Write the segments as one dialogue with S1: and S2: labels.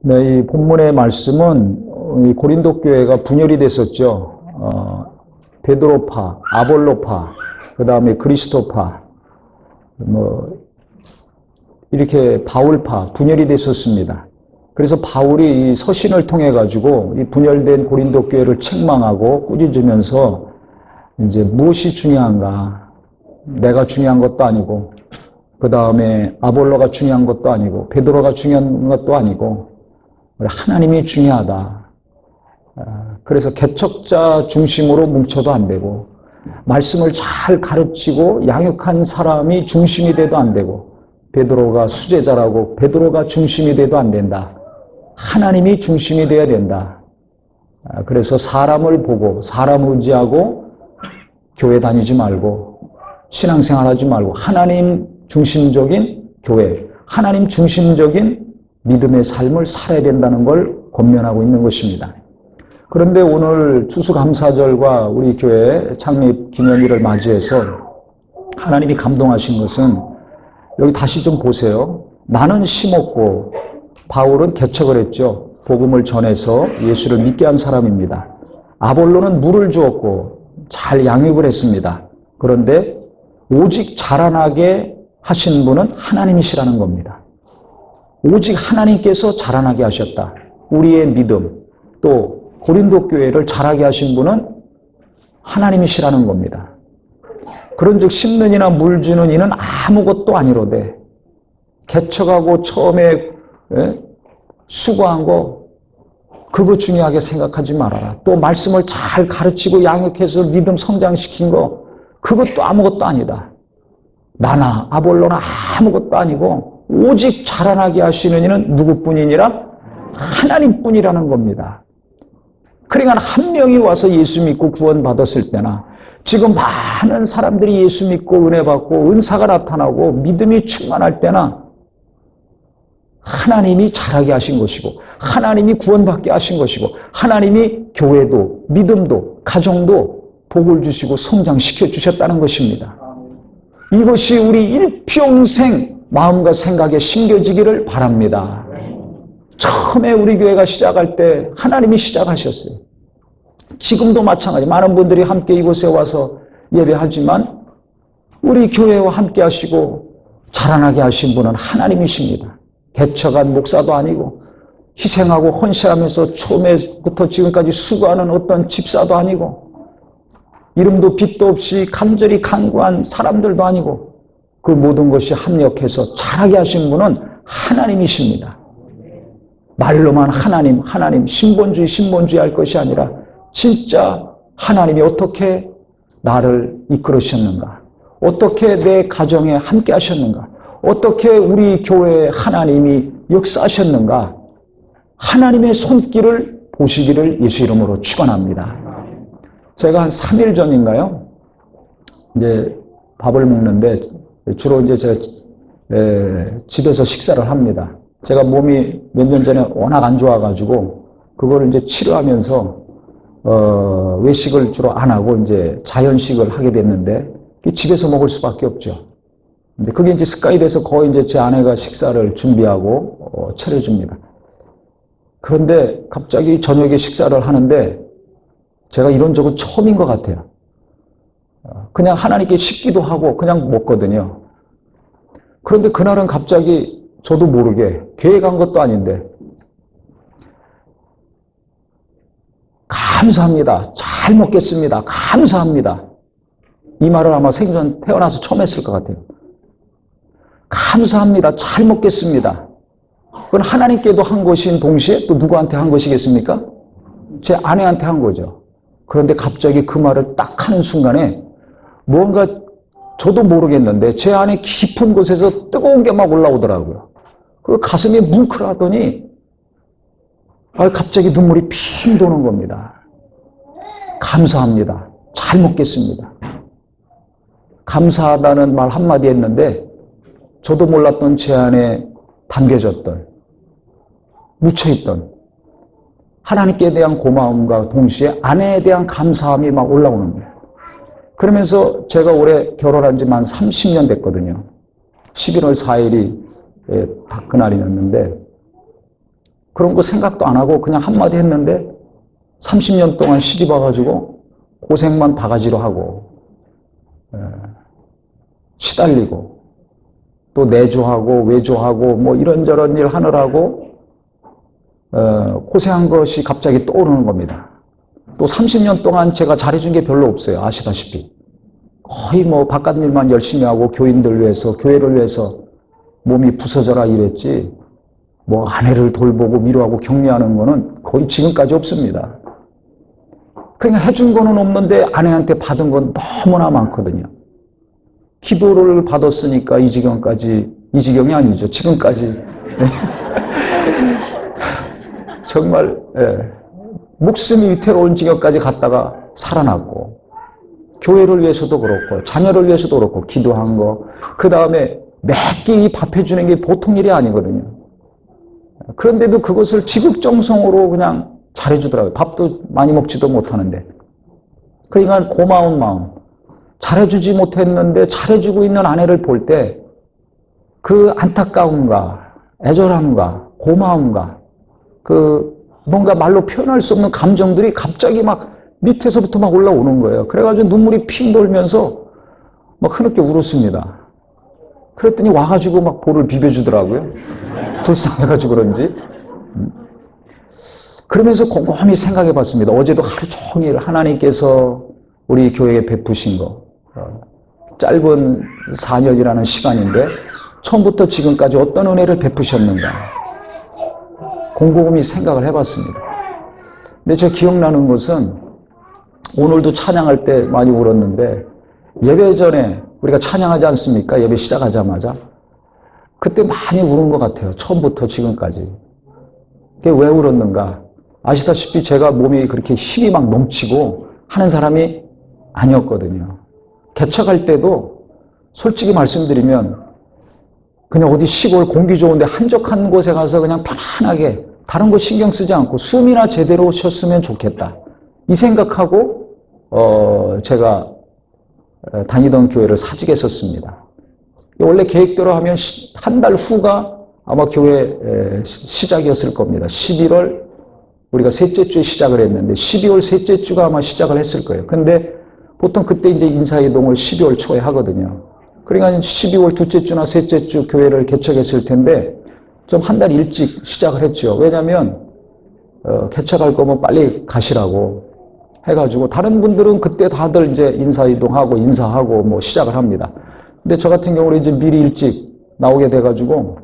S1: 네, 이 본문의 말씀은 이 고린도 교회가 분열이 됐었죠. 베드로파, 아볼로파, 그 다음에 그리스도파, 이렇게 바울파 분열이 됐었습니다. 그래서 바울이 이 서신을 통해 가지고 이 분열된 고린도 교회를 책망하고 꾸짖으면서 이제 무엇이 중요한가? 내가 중요한 것도 아니고, 그 다음에 아볼로가 중요한 것도 아니고, 베드로가 중요한 것도 아니고, 하나님이 중요하다. 그래서 개척자 중심으로 뭉쳐도 안 되고, 말씀을 잘 가르치고 양육한 사람이 중심이 돼도 안 되고, 베드로가 수제자라고 베드로가 중심이 돼도 안 된다. 하나님이 중심이 돼야 된다. 그래서 사람을 보고 사람 의지하고 교회 다니지 말고 신앙생활 하지 말고 하나님 중심적인 교회, 하나님 중심적인 믿음의 삶을 살아야 된다는 걸 권면하고 있는 것입니다. 그런데 오늘 추수감사절과 우리 교회 창립 기념일을 맞이해서 하나님이 감동하신 것은 여기 다시 좀 보세요. 나는 심었고 바울은 개척을 했죠. 복음을 전해서 예수를 믿게 한 사람입니다. 아볼로는 물을 주었고 잘 양육을 했습니다. 그런데 오직 자라나게 하신 분은 하나님이시라는 겁니다. 오직 하나님께서 자라나게 하셨다. 우리의 믿음, 또 고린도 교회를 자라게 하신 분은 하나님이시라는 겁니다. 그런즉 심는 이나 물 주는 이는 아무것도 아니로되 개척하고 처음에 수고한 거 그거 중요하게 생각하지 말아라. 또 말씀을 잘 가르치고 양육해서 믿음 성장시킨 거 그것도 아무것도 아니다. 나나 아볼로나 아무것도 아니고 오직 자라나게 하시는 이는 누구뿐이니라? 하나님뿐이라는 겁니다. 그러니까 한 명이 와서 예수 믿고 구원받았을 때나 지금 많은 사람들이 예수 믿고 은혜 받고 은사가 나타나고 믿음이 충만할 때나 하나님이 자라게 하신 것이고 하나님이 구원받게 하신 것이고 하나님이 교회도 믿음도 가정도 복을 주시고 성장시켜 주셨다는 것입니다. 이것이 우리 일평생 마음과 생각에 심겨지기를 바랍니다. 처음에 우리 교회가 시작할 때 하나님이 시작하셨어요. 지금도 마찬가지. 많은 분들이 함께 이곳에 와서 예배하지만 우리 교회와 함께 하시고 자라나게 하신 분은 하나님이십니다. 개척한 목사도 아니고 희생하고 헌신하면서 처음에부터 지금까지 수고하는 어떤 집사도 아니고 이름도 빛도 없이 간절히 간구한 사람들도 아니고 그 모든 것이 합력해서 자라게 하신 분은 하나님이십니다. 말로만 하나님, 하나님, 신본주의 할 것이 아니라 진짜 하나님이 어떻게 나를 이끌으셨는가? 어떻게 내 가정에 함께 하셨는가? 어떻게 우리 교회에 하나님이 역사하셨는가? 하나님의 손길을 보시기를 예수 이름으로 축원합니다. 제가 한 3일 전인가요? 이제 밥을 먹는데 주로 이제 제가 집에서 식사를 합니다. 제가 몸이 몇 년 전에 워낙 안 좋아가지고 그거를 이제 치료하면서 외식을 주로 안 하고 이제 자연식을 하게 됐는데 집에서 먹을 수밖에 없죠. 근데 그게 이제 습관이 돼서 거의 이제 제 아내가 식사를 준비하고 차려줍니다. 그런데 갑자기 저녁에 식사를 하는데 제가 이런 적은 처음인 것 같아요. 그냥 하나님께 식기도 하고 그냥 먹거든요. 그런데 그날은 갑자기 저도 모르게 계획한 것도 아닌데 감사합니다. 잘 먹겠습니다. 감사합니다. 이 말을 아마 생전 태어나서 처음 했을 것 같아요. 감사합니다. 잘 먹겠습니다. 그건 하나님께도 한 것인 동시에 또 누구한테 한 것이겠습니까? 제 아내한테 한 거죠. 그런데 갑자기 그 말을 딱 하는 순간에 뭔가 저도 모르겠는데 제 안에 깊은 곳에서 뜨거운 게 막 올라오더라고요. 그리고 가슴이 뭉클하더니 갑자기 눈물이 핑 도는 겁니다. 감사합니다. 잘 먹겠습니다. 감사하다는 말 한마디 했는데 저도 몰랐던 제 안에 담겨졌던 묻혀있던 하나님께 대한 고마움과 동시에 아내에 대한 감사함이 막 올라오는 거예요. 그러면서 제가 올해 결혼한 지 만 30년 됐거든요. 11월 4일이 다 그날이었는데 그런 거 생각도 안 하고 그냥 한마디 했는데 30년 동안 시집 와가지고 고생만 바가지로 하고 시달리고 또 내조하고 외조하고 뭐 이런저런 일 하느라고 고생한 것이 갑자기 떠오르는 겁니다. 또 30년 동안 제가 잘해준 게 별로 없어요. 아시다시피. 거의 뭐 바깥 일만 열심히 하고 교인들 위해서, 교회를 위해서 몸이 부서져라 이랬지 뭐 아내를 돌보고 위로하고 격려하는 거는 거의 지금까지 없습니다. 그러니까 해준 거는 없는데 아내한테 받은 건 너무나 많거든요. 기도를 받았으니까 이 지경까지, 이 지경이 아니죠. 지금까지. 정말 목숨이 위태로운 지경까지 갔다가 살아났고 교회를 위해서도 그렇고 자녀를 위해서도 그렇고 기도한 거 그 다음에 매끼 밥 해주는 게 보통 일이 아니거든요. 그런데도 그것을 지극정성으로 그냥 잘해주더라고요. 밥도 많이 먹지도 못하는데. 그러니까 고마운 마음. 잘해주지 못했는데 잘해주고 있는 아내를 볼 때 그 안타까움과 애절함과 고마움과 그 뭔가 말로 표현할 수 없는 감정들이 갑자기 막 밑에서부터 막 올라오는 거예요. 그래가지고 눈물이 핑 돌면서 막 흐느껴 울었습니다. 그랬더니 와가지고 막 볼을 비벼주더라고요. 불쌍해가지고 그런지. 그러면서 곰곰이 생각해 봤습니다. 어제도 하루 종일 하나님께서 우리 교회에 베푸신 거. 짧은 4년이라는 시간인데 처음부터 지금까지 어떤 은혜를 베푸셨는가. 곰곰이 생각을 해봤습니다. 근데 제가 기억나는 것은 오늘도 찬양할 때 많이 울었는데 예배 전에 우리가 찬양하지 않습니까? 예배 시작하자마자. 그때 많이 울은 것 같아요. 처음부터 지금까지. 그게 왜 울었는가? 아시다시피 제가 몸이 그렇게 힘이 막 넘치고 하는 사람이 아니었거든요. 개척할 때도 솔직히 말씀드리면 그냥 어디 시골 공기 좋은데 한적한 곳에 가서 그냥 편안하게 다른 거 신경 쓰지 않고 숨이나 제대로 쉬었으면 좋겠다. 이 생각하고 제가 다니던 교회를 사직했었습니다. 원래 계획대로 하면 한 달 후가 아마 교회 시작이었을 겁니다. 11월 우리가 셋째 주에 시작을 했는데 12월 셋째 주가 아마 시작을 했을 거예요. 근데 보통 그때 이제 인사이동을 12월 초에 하거든요. 그러니까 12월 둘째 주나 셋째 주 교회를 개척했을 텐데 좀 한 달 일찍 시작을 했죠. 왜냐하면 개척할 거면 빨리 가시라고 해가지고 다른 분들은 그때 다들 이제 인사이동하고 인사하고 뭐 시작을 합니다. 근데 저 같은 경우는 이제 미리 일찍 나오게 돼가지고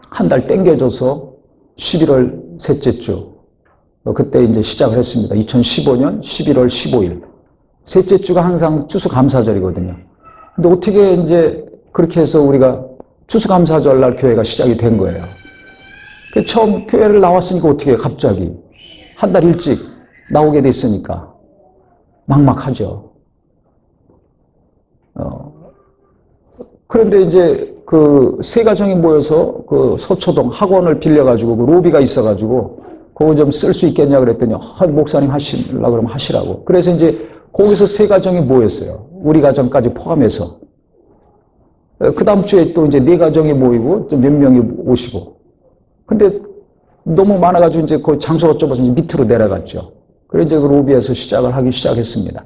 S1: 한 달 땡겨줘서 11월 셋째 주 그때 이제 시작을 했습니다. 2015년 11월 15일 셋째 주가 항상 추수감사절이거든요. 근데 어떻게 이제 그렇게 해서 우리가 추수감사절 날 교회가 시작이 된 거예요. 처음 교회를 나왔으니까 어떻게 해요? 갑자기 한 달 일찍 나오게 됐으니까 막막하죠. 그런데 이제 그 세 가정이 모여서 그 서초동 학원을 빌려가지고 그 로비가 있어가지고 그거 좀 쓸 수 있겠냐 그랬더니 목사님 하시려고 그러면 하시라고. 그래서 이제 거기서 세 가정이 모였어요. 우리 가정까지 포함해서. 그 다음 주에 또 이제 네 가정이 모이고 좀 몇 명이 오시고. 근데 너무 많아가지고 이제 그 장소가 좁아서 이제 밑으로 내려갔죠. 그래서 이제 그 로비에서 시작을 하기 시작했습니다.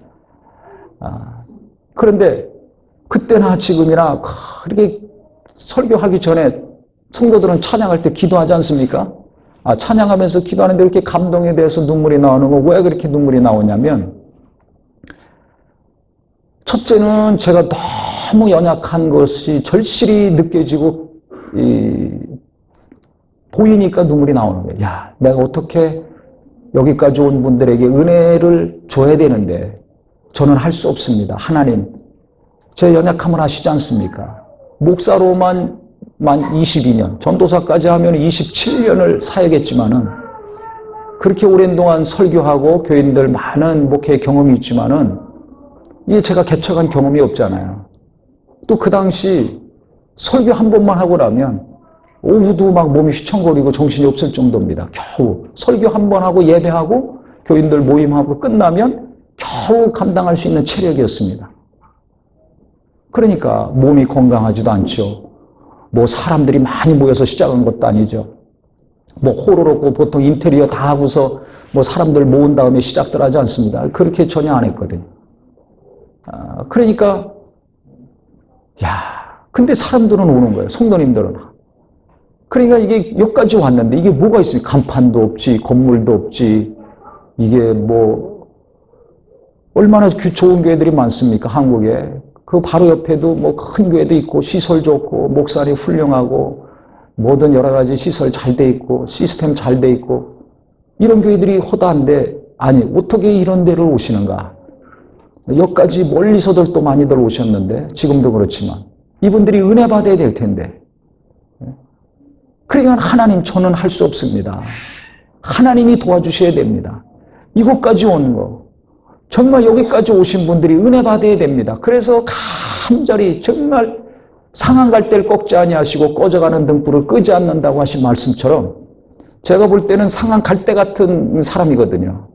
S1: 그런데 그때나 지금이나 그렇게 설교하기 전에 성도들은 찬양할 때 기도하지 않습니까? 찬양하면서 기도하는데 이렇게 감동에 대해서 눈물이 나오는 거 왜 그렇게 눈물이 나오냐면 첫째는 제가 너무 연약한 것이 절실히 느껴지고 보이니까 눈물이 나오는 거예요. 야, 내가 어떻게 여기까지 온 분들에게 은혜를 줘야 되는데 저는 할 수 없습니다. 하나님, 제 연약함을 아시지 않습니까? 목사로만 22년, 전도사까지 하면 27년을 사역했지만은 그렇게 오랜 동안 설교하고 교인들 많은 목회 경험이 있지만은 이게 제가 개척한 경험이 없잖아요. 또 그 당시 설교 한 번만 하고 나면 오후도 막 몸이 휘청거리고 정신이 없을 정도입니다. 겨우 설교 한 번 하고 예배하고 교인들 모임하고 끝나면 겨우 감당할 수 있는 체력이었습니다. 그러니까 몸이 건강하지도 않죠. 뭐 사람들이 많이 모여서 시작한 것도 아니죠. 뭐 홀을 얻고 보통 인테리어 다 하고서 뭐 사람들 모은 다음에 시작들 하지 않습니다. 그렇게 전혀 안 했거든요. 그러니까 근데 사람들은 오는 거예요. 성도님들은. 그러니까 이게 여기까지 왔는데 이게 뭐가 있습니까? 간판도 없지, 건물도 없지. 이게 뭐 얼마나 좋은 교회들이 많습니까? 한국에. 그 바로 옆에도 뭐 큰 교회도 있고 시설 좋고 목사님 훌륭하고 모든 여러 가지 시설 잘 돼 있고 시스템 잘 돼 있고 이런 교회들이 허다한데 아니 어떻게 이런 데를 오시는가? 여기까지 멀리서들 또 많이들 오셨는데 지금도 그렇지만 이분들이 은혜 받아야 될 텐데 그러니까 하나님 저는 할 수 없습니다. 하나님이 도와주셔야 됩니다. 이곳까지 온 거 정말 여기까지 오신 분들이 은혜 받아야 됩니다. 그래서 간절히 정말 상한 갈대를 꺾지 아니하시고 꺼져가는 등불을 끄지 않는다고 하신 말씀처럼 제가 볼 때는 상한 갈대 같은 사람이거든요.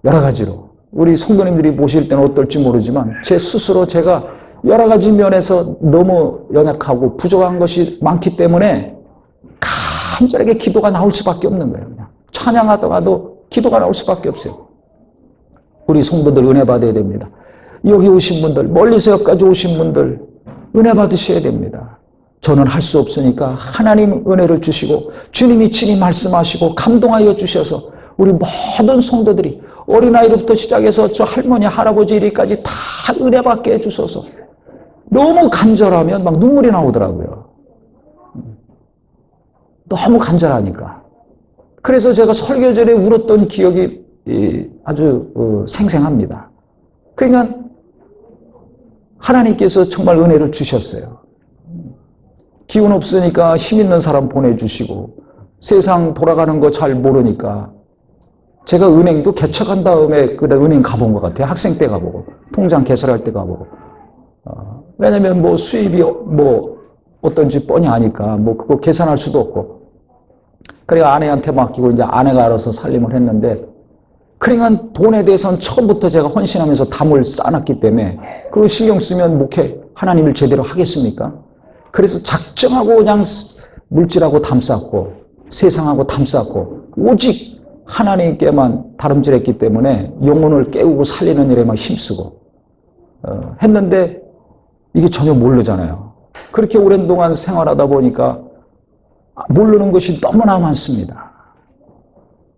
S1: 여러 가지로. 우리 성도님들이 보실 때는 어떨지 모르지만 제 스스로 제가 여러 가지 면에서 너무 연약하고 부족한 것이 많기 때문에 간절하게 기도가 나올 수밖에 없는 거예요. 그냥 찬양하다가도 기도가 나올 수밖에 없어요. 우리 성도들 은혜 받아야 됩니다. 여기 오신 분들, 멀리서 여기까지 오신 분들 은혜 받으셔야 됩니다. 저는 할 수 없으니까 하나님 은혜를 주시고 주님이 친히 말씀하시고 감동하여 주셔서 우리 모든 성도들이 어린아이로부터 시작해서 저 할머니, 할아버지 이리까지 다 은혜 받게 해주셔서 너무 간절하면 막 눈물이 나오더라고요. 너무 간절하니까. 그래서 제가 설교 전에 울었던 기억이 아주 생생합니다. 그러니까 하나님께서 정말 은혜를 주셨어요. 기운 없으니까 힘 있는 사람 보내주시고 세상 돌아가는 거 잘 모르니까 제가 은행도 개척한 다음에 그다음 은행 가본 것 같아요. 학생 때 가보고 통장 개설할 때 가보고 왜냐면 뭐 수입이 뭐 어떤지 뻔히 아니까 뭐 그거 계산할 수도 없고 그러니까 아내한테 맡기고 이제 아내가 알아서 살림을 했는데 그러니까 돈에 대해서는 처음부터 제가 헌신하면서 담을 쌓아놨기 때문에 그거 신경 쓰면 목회 하나님을 제대로 하겠습니까? 그래서 작정하고 그냥 물질하고 담 쌓고 세상하고 담 쌓고 오직 하나님께만 다름질했기 때문에 영혼을 깨우고 살리는 일에만 힘쓰고 했는데 이게 전혀 모르잖아요. 그렇게 오랜 동안 생활하다 보니까 모르는 것이 너무나 많습니다.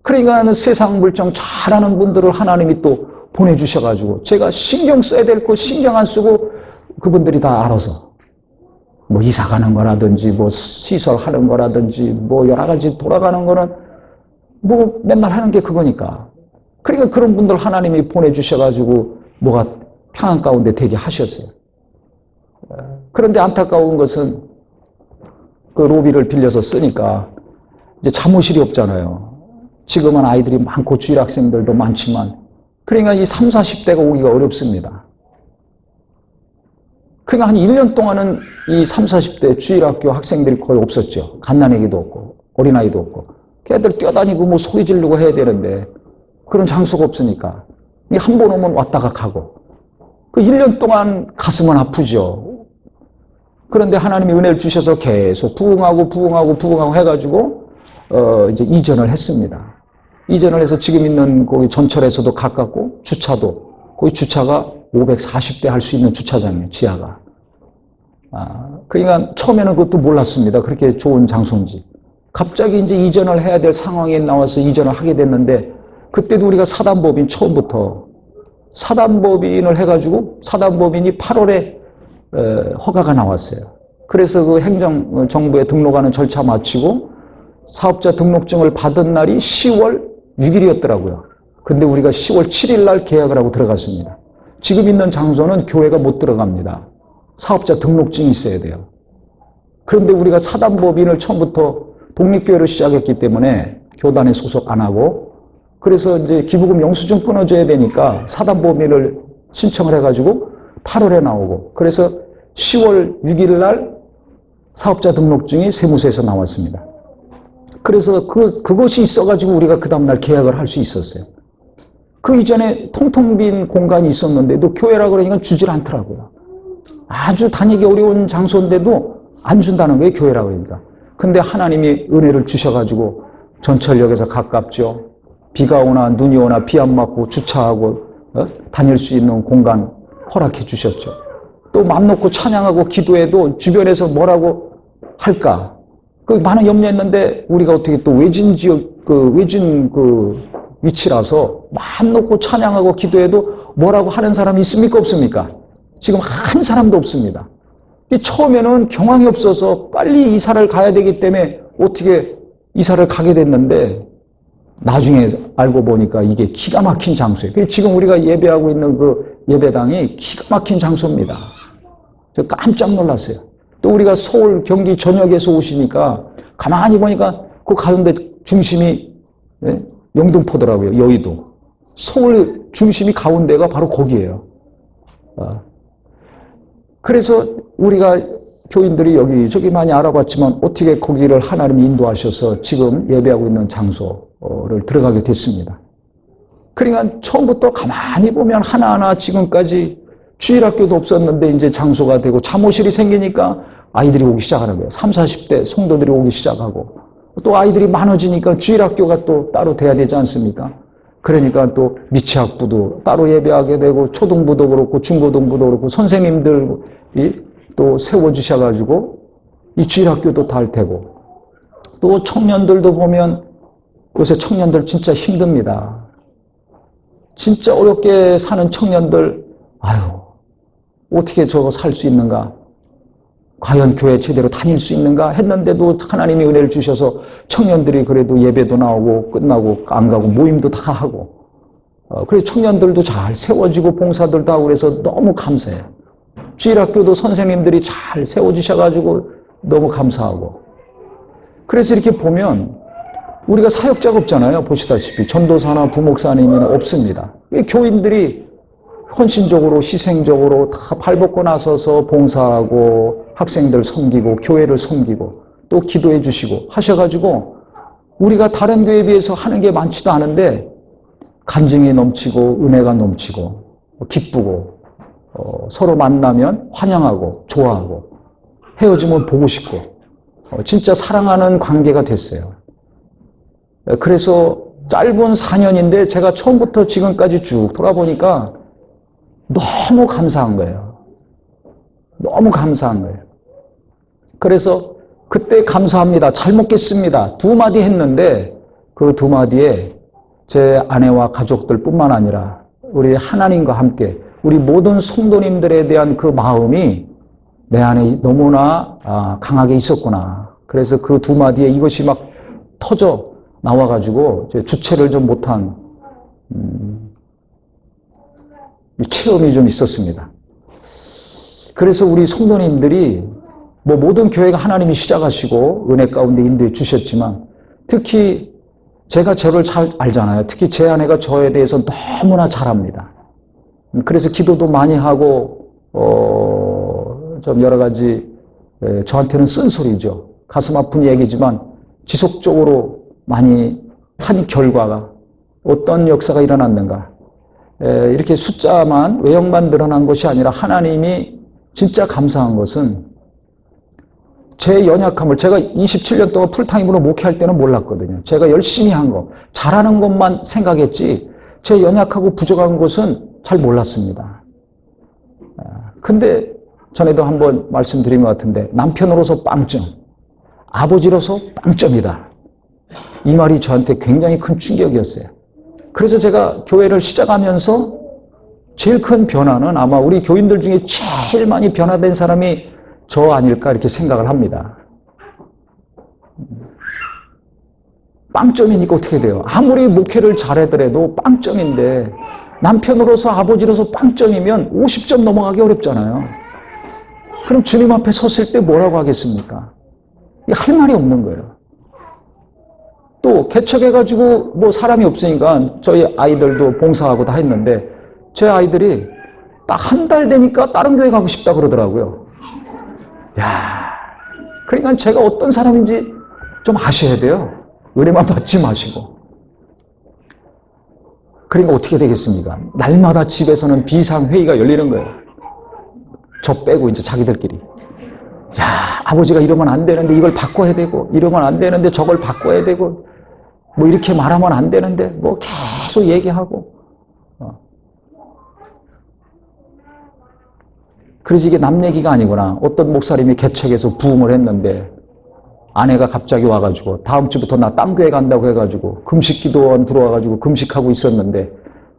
S1: 그러니까 세상 물정 잘하는 분들을 하나님이 또 보내주셔가지고 제가 신경 써야 될 거 신경 안 쓰고 그분들이 다 알아서 뭐 이사 가는 거라든지 뭐 시설 하는 거라든지 뭐 여러 가지 돌아가는 거는 뭐 맨날 하는 게 그거니까. 그러니까 그런 분들 하나님이 보내주셔가지고 뭐가 평안 가운데 되게 하셨어요. 그런데 안타까운 것은 그 로비를 빌려서 쓰니까 이제 사무실이 없잖아요. 지금은 아이들이 많고 주일 학생들도 많지만 그러니까 이 30, 40대가 오기가 어렵습니다. 그러니까 한 1년 동안은 이 30, 40대 주일학교 학생들이 거의 없었죠. 갓난아기도 없고 어린아이도 없고 걔들 뛰어다니고 뭐 소리 지르고 해야 되는데 그런 장소가 없으니까 한 번 오면 왔다가 가고 그 1년 동안 가슴은 아프죠. 그런데 하나님이 은혜를 주셔서 계속 부흥하고 해가지고 이제 이전을 했습니다. 이전을 해서 지금 있는 거기 전철에서도 가깝고 주차도 거기 주차가 540대 할 수 있는 주차장이에요. 지하가. 그러니까 처음에는 그것도 몰랐습니다. 그렇게 좋은 장소인지. 갑자기 이제 이전을 해야 될 상황에 나와서 이전을 하게 됐는데 그때도 우리가 사단법인 처음부터 사단법인을 해가지고 사단법인이 8월에 허가가 나왔어요. 그래서 그 행정정부에 등록하는 절차 마치고 사업자 등록증을 받은 날이 10월 6일이었더라고요. 근데 우리가 10월 7일 날 계약을 하고 들어갔습니다. 지금 있는 장소는 교회가 못 들어갑니다. 사업자 등록증이 있어야 돼요. 그런데 우리가 사단법인을 처음부터 독립교회로 시작했기 때문에 교단에 소속 안 하고 그래서 이제 기부금 영수증 끊어줘야 되니까 사단법인을 신청을 해가지고 8월에 나오고 그래서 10월 6일 날 사업자 등록증이 세무서에서 나왔습니다. 그래서 그것이 있어가지고 우리가 그 다음날 계약을 할 수 있었어요. 그 이전에 텅텅 빈 공간이 있었는데도 교회라 그러니까 주질 않더라고요. 아주 다니기 어려운 장소인데도 안 준다는 왜 교회라고 그럽니까? 근데 하나님이 은혜를 주셔가지고 전철역에서 가깝죠. 비가 오나 눈이 오나 비 안 맞고 주차하고 다닐 수 있는 공간 허락해 주셨죠. 또 맘 놓고 찬양하고 기도해도 주변에서 뭐라고 할까? 그 많은 염려했는데 우리가 어떻게 또 외진 지역 외진 위치라서 마음 놓고 찬양하고 기도해도 뭐라고 하는 사람이 있습니까? 없습니까? 지금 한 사람도 없습니다. 처음에는 경황이 없어서 빨리 이사를 가야 되기 때문에 어떻게 이사를 가게 됐는데 나중에 알고 보니까 이게 기가 막힌 장소예요. 지금 우리가 예배하고 있는 그 예배당이 기가 막힌 장소입니다. 저 깜짝 놀랐어요. 또 우리가 서울, 경기 전역에서 오시니까 가만히 보니까 그 가운데 중심이 영등포더라고요. 여의도. 서울 중심이 가운데가 바로 거기예요. 그래서 우리가 교인들이 여기저기 많이 알아봤지만 어떻게 거기를 하나님이 인도하셔서 지금 예배하고 있는 장소를 들어가게 됐습니다. 그러니까 처음부터 가만히 보면 하나하나 지금까지 주일학교도 없었는데 이제 장소가 되고 잠옷실이 생기니까 아이들이 오기 시작하는 거예요. 30, 40대 성도들이 오기 시작하고 또 아이들이 많아지니까 주일학교가 또 따로 돼야 되지 않습니까? 그러니까 또 미취학부도 따로 예배하게 되고 초등부도 그렇고 중고등부도 그렇고 선생님들이 또 세워주셔가지고 이 주일학교도 달 테고 또 청년들도 보면 요새 청년들 진짜 힘듭니다. 진짜 어렵게 사는 청년들 어떻게 저거 살 수 있는가? 과연 교회 제대로 다닐 수 있는가 했는데도 하나님이 은혜를 주셔서 청년들이 그래도 예배도 나오고 끝나고 안 가고 모임도 다 하고 그래서 청년들도 잘 세워지고 봉사들도 하고 그래서 너무 감사해요. 주일학교도 선생님들이 잘 세워주셔가지고 너무 감사하고 그래서 이렇게 보면 우리가 사역자가 없잖아요. 보시다시피 전도사나 부목사님은 없습니다. 교인들이 헌신적으로 희생적으로 다 발벗고 나서서 봉사하고 학생들 섬기고 교회를 섬기고 또 기도해 주시고 하셔가지고 우리가 다른 교회에 비해서 하는 게 많지도 않은데 간증이 넘치고 은혜가 넘치고 기쁘고 서로 만나면 환영하고 좋아하고 헤어지면 보고 싶고 진짜 사랑하는 관계가 됐어요. 그래서 짧은 4년인데 제가 처음부터 지금까지 쭉 돌아보니까 너무 감사한 거예요. 너무 감사한 거예요. 그래서 그때 감사합니다. 잘 먹겠습니다. 2마디 했는데 그 2마디에 제 아내와 가족들 뿐만 아니라 우리 하나님과 함께 우리 모든 성도님들에 대한 그 마음이 내 안에 너무나 강하게 있었구나. 그래서 그 2마디에 이것이 막 터져 나와가지고 주체를 좀 못한 체험이 좀 있었습니다. 그래서 우리 성도님들이 모든 교회가 하나님이 시작하시고 은혜 가운데 인도해 주셨지만 특히 제가 저를 잘 알잖아요. 특히 제 아내가 저에 대해서 너무나 잘 압니다. 그래서 기도도 많이 하고 좀 여러 가지 저한테는 쓴소리죠. 가슴 아픈 얘기지만 지속적으로 많이 한 결과가 어떤 역사가 일어났는가. 이렇게 숫자만 외형만 늘어난 것이 아니라 하나님이 진짜 감사한 것은 제 연약함을 제가 27년 동안 풀타임으로 목회할 때는 몰랐거든요. 제가 열심히 한 거, 잘하는 것만 생각했지 제 연약하고 부족한 것은 잘 몰랐습니다. 근데 전에도 한번 말씀드린 것 같은데 남편으로서 빵점, 아버지로서 빵점이다. 이 말이 저한테 굉장히 큰 충격이었어요. 그래서 제가 교회를 시작하면서 제일 큰 변화는 아마 우리 교인들 중에 제일 많이 변화된 사람이 저 아닐까 이렇게 생각을 합니다. 빵점이니까 어떻게 돼요? 아무리 목회를 잘하더라도 빵점인데 남편으로서 아버지로서 빵점이면 50점 넘어가기 어렵잖아요. 그럼 주님 앞에 섰을 때 뭐라고 하겠습니까? 할 말이 없는 거예요. 또 개척해가지고 사람이 없으니까 저희 아이들도 봉사하고 다 했는데 제 아이들이 딱 한 달 되니까 다른 교회 가고 싶다 그러더라고요. 그러니까 제가 어떤 사람인지 좀 아셔야 돼요. 은혜만 받지 마시고. 그러니까 어떻게 되겠습니까? 날마다 집에서는 비상회의가 열리는 거예요. 저 빼고 이제 자기들끼리. 야, 아버지가 이러면 안 되는데 이걸 바꿔야 되고, 이러면 안 되는데 저걸 바꿔야 되고, 뭐 이렇게 말하면 안 되는데, 뭐 계속 얘기하고. 그래서 이게 남 얘기가 아니구나. 어떤 목사님이 개척해서 부흥을 했는데, 아내가 갑자기 와가지고, 다음 주부터 나 딴 교회 간다고 해가지고, 금식기도원 들어와가지고 금식하고 있었는데,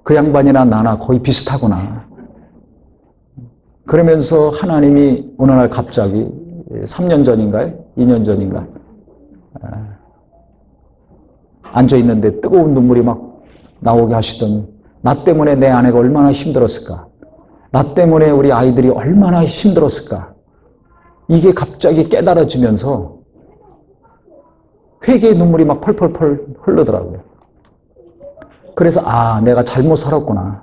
S1: 그 양반이나 나나 거의 비슷하구나. 그러면서 하나님이 어느 날 갑자기 3년 전인가요? 2년 전인가? 앉아있는데 뜨거운 눈물이 막 나오게 하시더니 나 때문에 내 아내가 얼마나 힘들었을까? 나 때문에 우리 아이들이 얼마나 힘들었을까? 이게 갑자기 깨달아지면서 회개의 눈물이 막 펄펄펄 흐르더라고요. 그래서 내가 잘못 살았구나.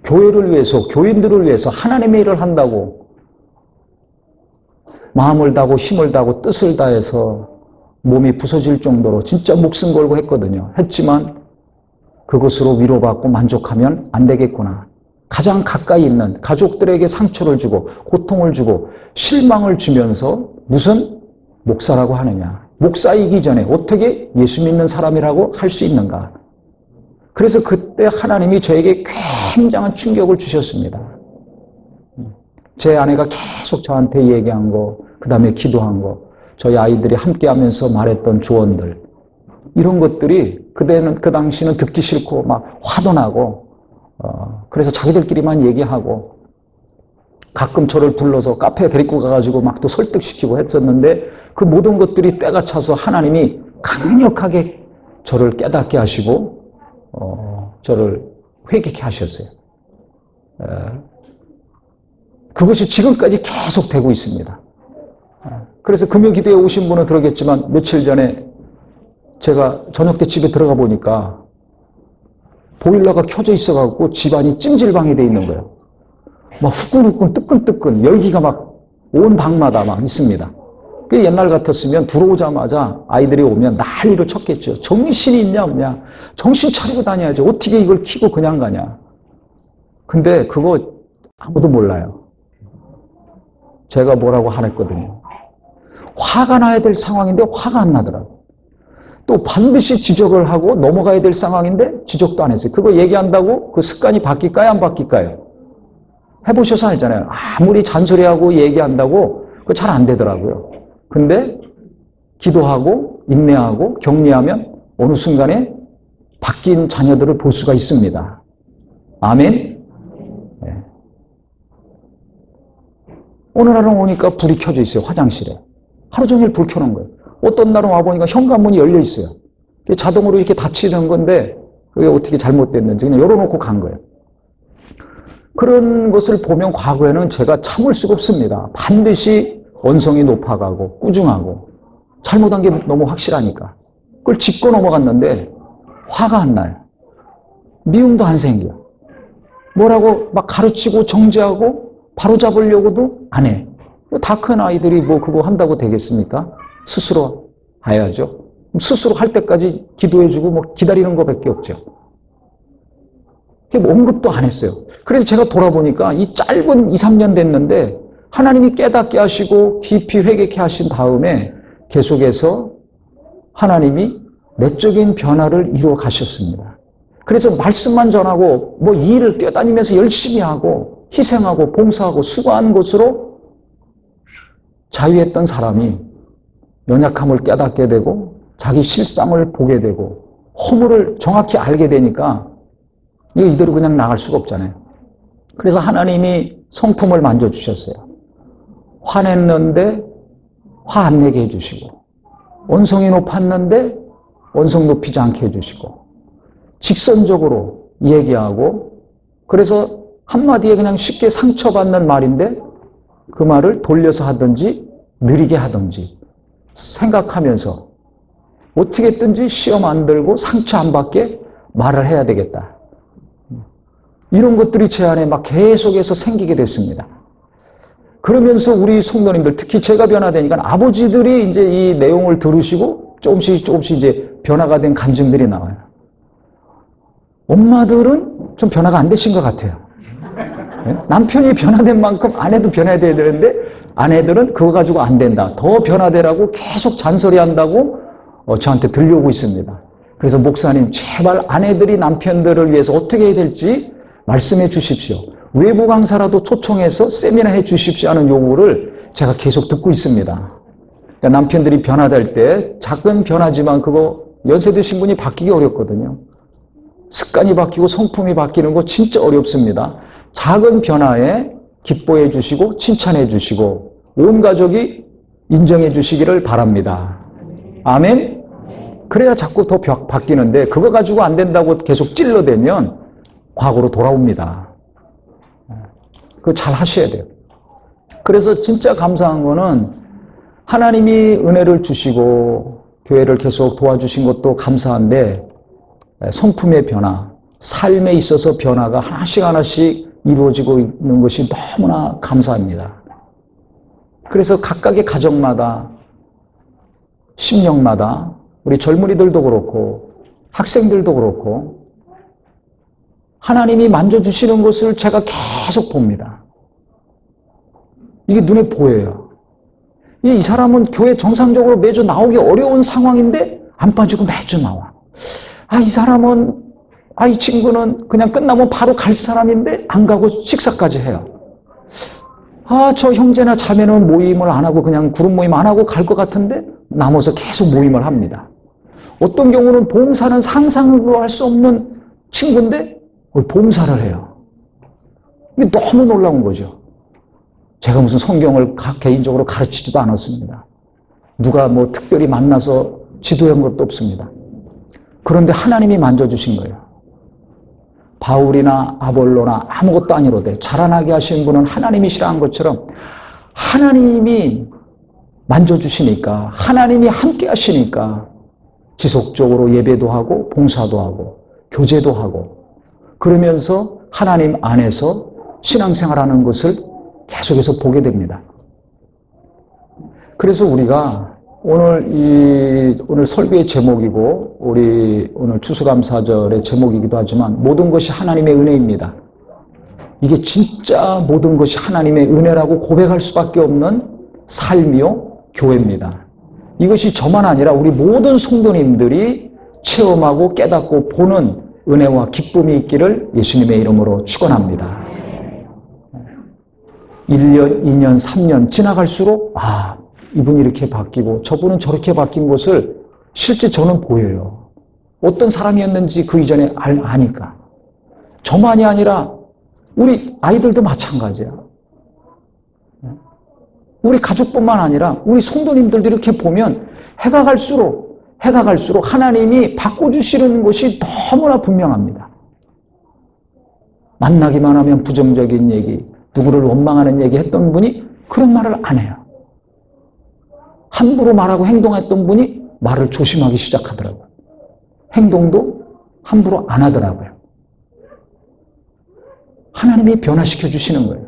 S1: 교회를 위해서, 교인들을 위해서 하나님의 일을 한다고 마음을 다하고 힘을 다하고 뜻을 다해서 몸이 부서질 정도로 진짜 목숨 걸고 했거든요. 했지만 그것으로 위로받고 만족하면 안 되겠구나. 가장 가까이 있는 가족들에게 상처를 주고 고통을 주고 실망을 주면서 무슨 목사라고 하느냐. 목사이기 전에 어떻게 예수 믿는 사람이라고 할 수 있는가. 그래서 그때 하나님이 저에게 굉장한 충격을 주셨습니다. 제 아내가 계속 저한테 얘기한 거, 그 다음에 기도한 거, 저희 아이들이 함께 하면서 말했던 조언들, 이런 것들이 그때는, 그 당시는 듣기 싫고 막 화도 나고, 그래서 자기들끼리만 얘기하고, 가끔 저를 불러서 카페에 데리고 가가지고 막 또 설득시키고 했었는데, 그 모든 것들이 때가 차서 하나님이 강력하게 저를 깨닫게 하시고, 저를 회개케 하셨어요. 그것이 지금까지 계속 되고 있습니다. 그래서 금요기도에 오신 분은 들었겠지만 며칠 전에 제가 저녁 때 집에 들어가 보니까 보일러가 켜져 있어갖고 집안이 찜질방이 돼 있는 거예요. 막 후끈후끈 뜨끈뜨끈 열기가 막 온 방마다 막 있습니다. 그 옛날 같았으면 들어오자마자 아이들이 오면 난리를 쳤겠죠. 정신이 있냐 없냐. 정신 차리고 다녀야죠. 어떻게 이걸 켜고 그냥 가냐. 근데 그거 아무도 몰라요. 제가 뭐라고 하랬거든요. 화가 나야 될 상황인데 화가 안 나더라고요. 또 반드시 지적을 하고 넘어가야 될 상황인데 지적도 안 했어요. 그거 얘기한다고 그 습관이 바뀔까요? 안 바뀔까요? 해보셔서 알잖아요. 아무리 잔소리하고 얘기한다고 그거 잘 안 되더라고요. 근데 기도하고 인내하고 격려하면 어느 순간에 바뀐 자녀들을 볼 수가 있습니다. 아멘? 네. 어느 날은 오니까 불이 켜져 있어요. 화장실에. 하루 종일 불 켜놓은 거예요. 어떤 날은 와보니까 현관문이 열려 있어요. 자동으로 이렇게 닫히는 건데 그게 어떻게 잘못됐는지 그냥 열어놓고 간 거예요. 그런 것을 보면 과거에는 제가 참을 수가 없습니다. 반드시 원성이 높아가고 꾸중하고 잘못한 게 너무 확실하니까 그걸 짚고 넘어갔는데 화가 안 나요. 미움도 안 생겨. 뭐라고 막 가르치고 정죄하고 바로잡으려고도 안 해. 다 큰 아이들이 뭐 그거 한다고 되겠습니까? 스스로 해야죠. 스스로 할 때까지 기도해주고 뭐 기다리는 것밖에 없죠. 언급도 안 했어요. 그래서 제가 돌아보니까 이 짧은 2, 3년 됐는데 하나님이 깨닫게 하시고 깊이 회개케 하신 다음에 계속해서 하나님이 내적인 변화를 이루어 가셨습니다. 그래서 말씀만 전하고 뭐 이 일을 뛰어다니면서 열심히 하고 희생하고 봉사하고 수고한 것으로 자유했던 사람이 연약함을 깨닫게 되고 자기 실상을 보게 되고 허물을 정확히 알게 되니까 이거 이대로 그냥 나갈 수가 없잖아요. 그래서 하나님이 성품을 만져주셨어요. 화냈는데 화 안 내게 해주시고 원성이 높았는데 원성 높이지 않게 해주시고 직선적으로 얘기하고 그래서 한마디에 그냥 쉽게 상처받는 말인데 그 말을 돌려서 하든지 느리게 하든지 생각하면서 어떻게든지 시험 안 들고 상처 안 받게 말을 해야 되겠다. 이런 것들이 제 안에 막 계속해서 생기게 됐습니다. 그러면서 우리 성도님들, 특히 제가 변화되니까 아버지들이 이제 이 내용을 들으시고 조금씩 이제 변화가 된 간증들이 나와요. 엄마들은 좀 변화가 안 되신 것 같아요. 남편이 변화된 만큼 아내도 변화돼야 되는데 아내들은 그거 가지고 안 된다. 더 변화되라고 계속 잔소리한다고 저한테 들려오고 있습니다. 그래서 목사님 제발 아내들이 남편들을 위해서 어떻게 해야 될지 말씀해 주십시오. 외부 강사라도 초청해서 세미나 해 주십시오 하는 요구를 제가 계속 듣고 있습니다. 그러니까 남편들이 변화될 때 작은 변화지만 그거 연세 드신 분이 바뀌기 어렵거든요. 습관이 바뀌고 성품이 바뀌는 거 진짜 어렵습니다. 작은 변화에 기뻐해 주시고 칭찬해 주시고 온 가족이 인정해 주시기를 바랍니다. 아멘? 그래야 자꾸 더 바뀌는데 그거 가지고 안 된다고 계속 찔러대면 과거로 돌아옵니다. 그거 잘 하셔야 돼요. 그래서 진짜 감사한 거는 하나님이 은혜를 주시고 교회를 계속 도와주신 것도 감사한데 성품의 변화, 삶에 있어서 변화가 하나씩 하나씩 이루어지고 있는 것이 너무나 감사합니다. 그래서 각각의 가정마다, 심령마다 우리 젊은이들도 그렇고 학생들도 그렇고 하나님이 만져주시는 것을 제가 계속 봅니다. 이게 눈에 보여요. 이 사람은 교회 정상적으로 매주 나오기 어려운 상황인데 안 빠지고 매주 나와. 이 사람은 이 친구는 그냥 끝나면 바로 갈 사람인데 안 가고 식사까지 해요. 저 형제나 자매는 모임을 안 하고 그냥 그룹 모임 안 하고 갈 것 같은데 남아서 계속 모임을 합니다. 어떤 경우는 봉사는 상상도 할 수 없는 친구인데 봉사를 해요. 이게 너무 놀라운 거죠. 제가 무슨 성경을 개인적으로 가르치지도 않았습니다. 누가 뭐 특별히 만나서 지도한 것도 없습니다. 그런데 하나님이 만져주신 거예요. 바울이나 아볼로나 아무것도 아니로되 자라나게 하신 분은 하나님이시라 한 것처럼 하나님이 만져주시니까 하나님이 함께 하시니까 지속적으로 예배도 하고 봉사도 하고 교제도 하고 그러면서 하나님 안에서 신앙생활하는 것을 계속해서 보게 됩니다. 그래서 우리가 오늘 설교의 제목이고 우리 오늘 추수감사절의 제목이기도 하지만 모든 것이 하나님의 은혜입니다. 이게 진짜 모든 것이 하나님의 은혜라고 고백할 수밖에 없는 삶이요 교회입니다. 이것이 저만 아니라 우리 모든 성도님들이 체험하고 깨닫고 보는 은혜와 기쁨이 있기를 예수님의 이름으로 축원합니다. 1년, 2년, 3년 지나갈수록 이분이 이렇게 바뀌고 저분은 저렇게 바뀐 것을 실제 저는 보여요. 어떤 사람이었는지 그 이전에 아니까. 저만이 아니라 우리 아이들도 마찬가지야. 우리 가족뿐만 아니라 우리 성도님들도 이렇게 보면 해가 갈수록 하나님이 바꿔주시는 것이 너무나 분명합니다. 만나기만 하면 부정적인 얘기, 누구를 원망하는 얘기 했던 분이 그런 말을 안 해요. 함부로 말하고 행동했던 분이 말을 조심하기 시작하더라고요. 행동도 함부로 안 하더라고요. 하나님이 변화시켜 주시는 거예요.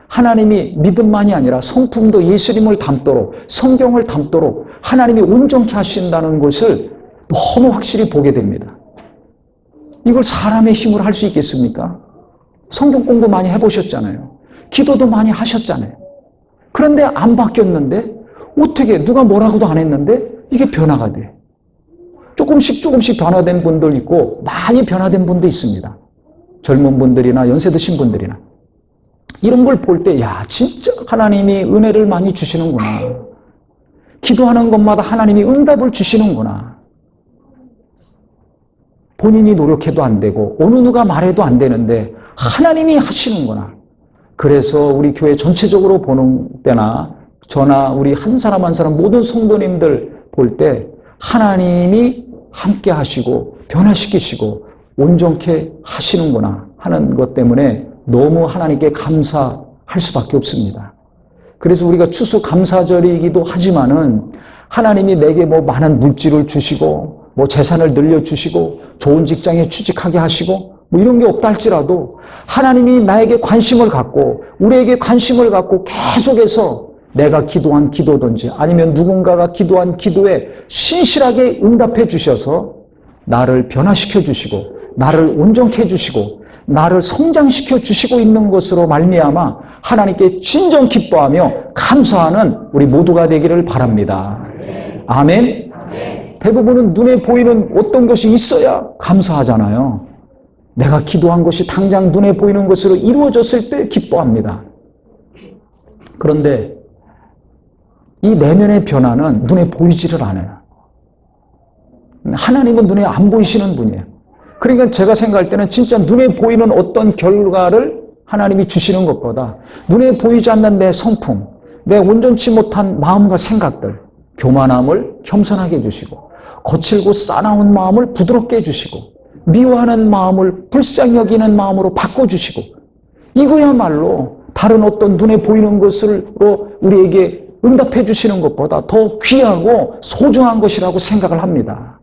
S1: 하나님이 믿음만이 아니라 성품도 예수님을 닮도록 성경을 닮도록 하나님이 온전케 하신다는 것을 너무 확실히 보게 됩니다. 이걸 사람의 힘으로 할 수 있겠습니까? 성경 공부 많이 해보셨잖아요. 기도도 많이 하셨잖아요. 그런데 안 바뀌었는데 어떻게 누가 뭐라고도 안 했는데 이게 변화가 돼. 조금씩 변화된 분들 있고 많이 변화된 분도 있습니다. 젊은 분들이나 연세 드신 분들이나 이런 걸 볼 때 진짜 하나님이 은혜를 많이 주시는구나. 기도하는 것마다 하나님이 응답을 주시는구나. 본인이 노력해도 안 되고 어느 누가 말해도 안 되는데 하나님이 하시는구나. 그래서 우리 교회 전체적으로 보는 때나 저나 우리 한 사람 한 사람 모든 성도님들 볼 때 하나님이 함께 하시고 변화시키시고 온전케 하시는구나 하는 것 때문에 너무 하나님께 감사할 수밖에 없습니다. 그래서 우리가 추수감사절이기도 하지만은 하나님이 내게 많은 물질을 주시고 재산을 늘려주시고 좋은 직장에 취직하게 하시고 이런 게 없다 할지라도 하나님이 나에게 관심을 갖고 우리에게 관심을 갖고 계속해서 내가 기도한 기도든지 아니면 누군가가 기도한 기도에 신실하게 응답해 주셔서 나를 변화시켜 주시고 나를 온전케 해 주시고 나를 성장시켜 주시고 있는 것으로 말미암아 하나님께 진정 기뻐하며 감사하는 우리 모두가 되기를 바랍니다. 아멘. 대부분은 눈에 보이는 어떤 것이 있어야 감사하잖아요. 내가 기도한 것이 당장 눈에 보이는 것으로 이루어졌을 때 기뻐합니다. 그런데 이 내면의 변화는 눈에 보이지를 않아요. 하나님은 눈에 안 보이시는 분이에요. 그러니까 제가 생각할 때는 진짜 눈에 보이는 어떤 결과를 하나님이 주시는 것보다 눈에 보이지 않는 내 성품, 내 온전치 못한 마음과 생각들, 교만함을 겸손하게 해주시고 거칠고 싸나운 마음을 부드럽게 해주시고 미워하는 마음을 불쌍히 여기는 마음으로 바꿔주시고 이거야말로 다른 어떤 눈에 보이는 것으로 우리에게 응답해 주시는 것보다 더 귀하고 소중한 것이라고 생각을 합니다.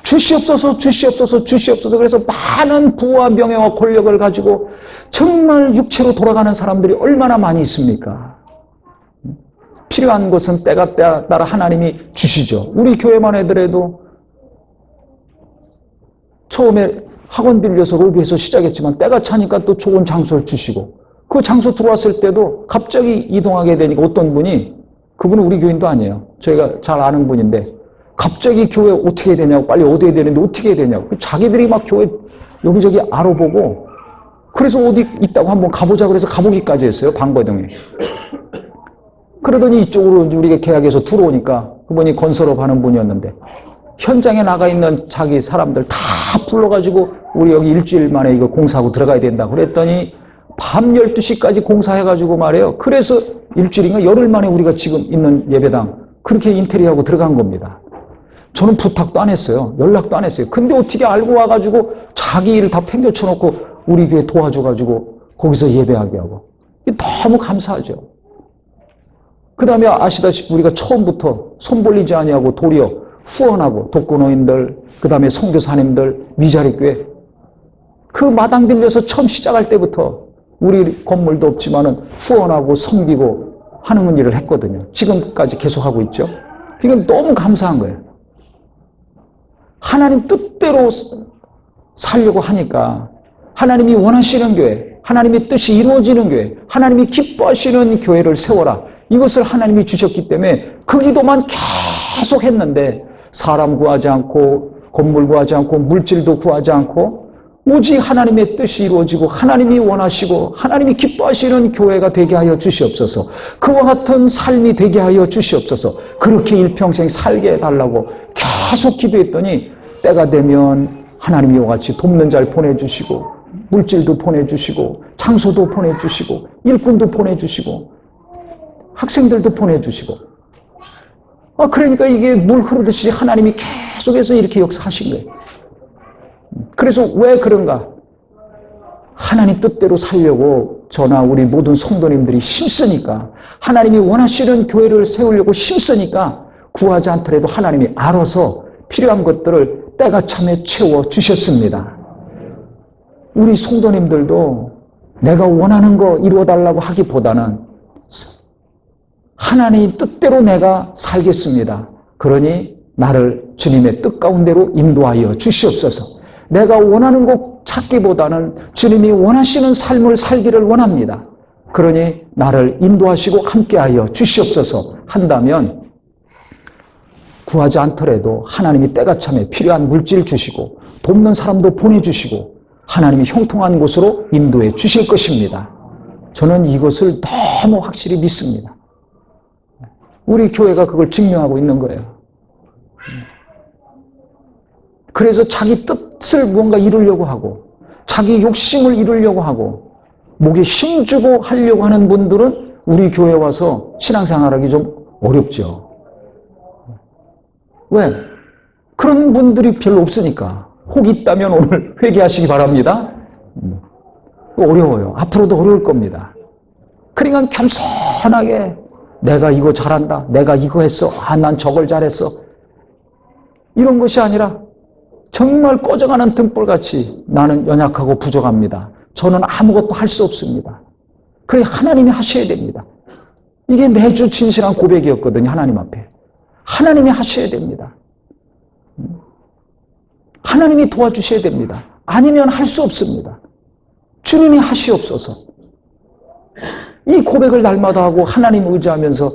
S1: 주시옵소서, 주시옵소서, 주시옵소서. 그래서 많은 부와 명예와 권력을 가지고 정말 육체로 돌아가는 사람들이 얼마나 많이 있습니까? 필요한 것은 때가 따라 하나님이 주시죠. 우리 교회만 해더라도 처음에 학원 빌려서 로비에서 시작했지만 때가 차니까 또 좋은 장소를 주시고 그 장소 들어왔을 때도 갑자기 이동하게 되니까 어떤 분이 그분은 우리 교인도 아니에요. 저희가 잘 아는 분인데 갑자기 교회 어떻게 해야 되냐고 빨리 어디 해야 되는데 어떻게 해야 되냐고 자기들이 막 교회 여기저기 알아보고 그래서 어디 있다고 한번 가보자 그래서 가보기까지 했어요. 방과동에. 그러더니 이쪽으로 우리가 계약해서 들어오니까 그분이 건설업 하는 분이었는데 현장에 나가 있는 자기 사람들 다 불러가지고 우리 여기 일주일 만에 이거 공사하고 들어가야 된다고 그랬더니 밤 12시까지 공사해가지고 말이에요. 그래서 일주일인가 열흘 만에 우리가 지금 있는 예배당 그렇게 인테리어하고 들어간 겁니다. 저는 부탁도 안 했어요. 연락도 안 했어요. 근데 어떻게 알고 와가지고 자기 일을 다 팽겨쳐놓고 우리 교회 도와줘가지고 거기서 예배하게 하고 너무 감사하죠. 그 다음에 아시다시피 우리가 처음부터 손 벌리지 아니하고 도리어 후원하고 독거노인들 그 다음에 선교사님들 위자리교회 그 마당 빌려서 처음 시작할 때부터 우리 건물도 없지만은 후원하고 섬기고 하는 일을 했거든요. 지금까지 계속하고 있죠. 이건 너무 감사한 거예요. 하나님 뜻대로 살려고 하니까 하나님이 원하시는 교회, 하나님의 뜻이 이루어지는 교회, 하나님이 기뻐하시는 교회를 세워라. 이것을 하나님이 주셨기 때문에 그 기도만 계속 했는데 사람 구하지 않고 건물 구하지 않고 물질도 구하지 않고 오직 하나님의 뜻이 이루어지고 하나님이 원하시고 하나님이 기뻐하시는 교회가 되게 하여 주시옵소서. 그와 같은 삶이 되게 하여 주시옵소서. 그렇게 일평생 살게 해달라고 계속 기도했더니 때가 되면 하나님이 이와 같이 돕는 자를 보내주시고 물질도 보내주시고 장소도 보내주시고 일꾼도 보내주시고 학생들도 보내주시고 그러니까 이게 물 흐르듯이 하나님이 계속해서 이렇게 역사하신 거예요. 그래서 왜 그런가? 하나님 뜻대로 살려고 저나 우리 모든 성도님들이 힘쓰니까 하나님이 원하시는 교회를 세우려고 힘쓰니까 구하지 않더라도 하나님이 알아서 필요한 것들을 때가 참에 채워주셨습니다. 우리 성도님들도 내가 원하는 거 이루어달라고 하기보다는 하나님 뜻대로 내가 살겠습니다. 그러니 나를 주님의 뜻 가운데로 인도하여 주시옵소서. 내가 원하는 것 찾기보다는 주님이 원하시는 삶을 살기를 원합니다. 그러니 나를 인도하시고 함께하여 주시옵소서 한다면 구하지 않더라도 하나님이 때가 참에 필요한 물질 주시고 돕는 사람도 보내주시고 하나님이 형통한 곳으로 인도해 주실 것입니다. 저는 이것을 너무 확실히 믿습니다. 우리 교회가 그걸 증명하고 있는 거예요. 그래서 자기 뜻을 무언가 이루려고 하고 자기 욕심을 이루려고 하고 목에 힘주고 하려고 하는 분들은 우리 교회에 와서 신앙생활하기 좀 어렵죠. 왜? 그런 분들이 별로 없으니까. 혹 있다면 오늘 회개하시기 바랍니다. 어려워요. 앞으로도 어려울 겁니다. 그러니까 겸손하게 내가 이거 잘한다. 내가 이거 했어. 난 저걸 잘했어. 이런 것이 아니라 정말 꺼져가는 등불같이 나는 연약하고 부족합니다. 저는 아무것도 할 수 없습니다. 그래 하나님이 하셔야 됩니다. 이게 매주 진실한 고백이었거든요. 하나님 앞에. 하나님이 하셔야 됩니다. 하나님이 도와주셔야 됩니다. 아니면 할 수 없습니다. 주님이 하시옵소서. 이 고백을 날마다 하고 하나님 의지하면서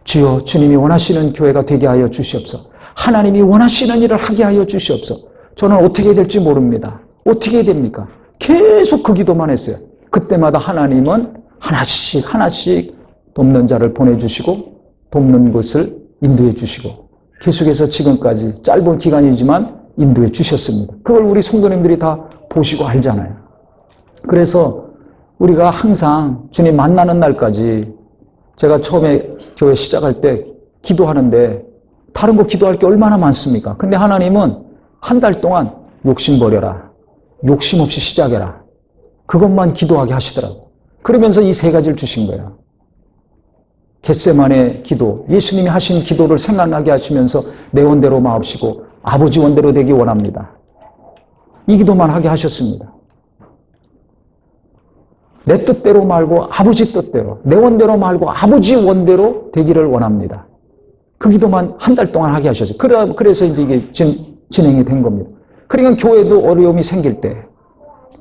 S1: 주여 주님이 원하시는 교회가 되게 하여 주시옵소서. 하나님이 원하시는 일을 하게 하여 주시옵소서. 저는 어떻게 될지 모릅니다. 어떻게 됩니까? 계속 그 기도만 했어요. 그때마다 하나님은 하나씩 돕는 자를 보내주시고 돕는 곳을 인도해 주시고 계속해서 지금까지 짧은 기간이지만 인도해 주셨습니다. 그걸 우리 성도님들이 다 보시고 알잖아요. 그래서 우리가 항상 주님 만나는 날까지 제가 처음에 교회 시작할 때 기도하는데 다른 거 기도할 게 얼마나 많습니까? 근데 하나님은 한 달 동안 욕심 버려라. 욕심 없이 시작해라. 그것만 기도하게 하시더라고요. 그러면서 이 세 가지를 주신 거예요. 겟세마네 기도, 예수님이 하신 기도를 생각나게 하시면서 내 원대로 마옵시고 아버지 원대로 되기 원합니다. 이 기도만 하게 하셨습니다. 내 뜻대로 말고 아버지 뜻대로, 내 원대로 말고 아버지 원대로 되기를 원합니다. 그 기도만 한 달 동안 하게 하셨어요. 그래서 이제 이게 진행이 된 겁니다. 그러니까 교회도 어려움이 생길 때,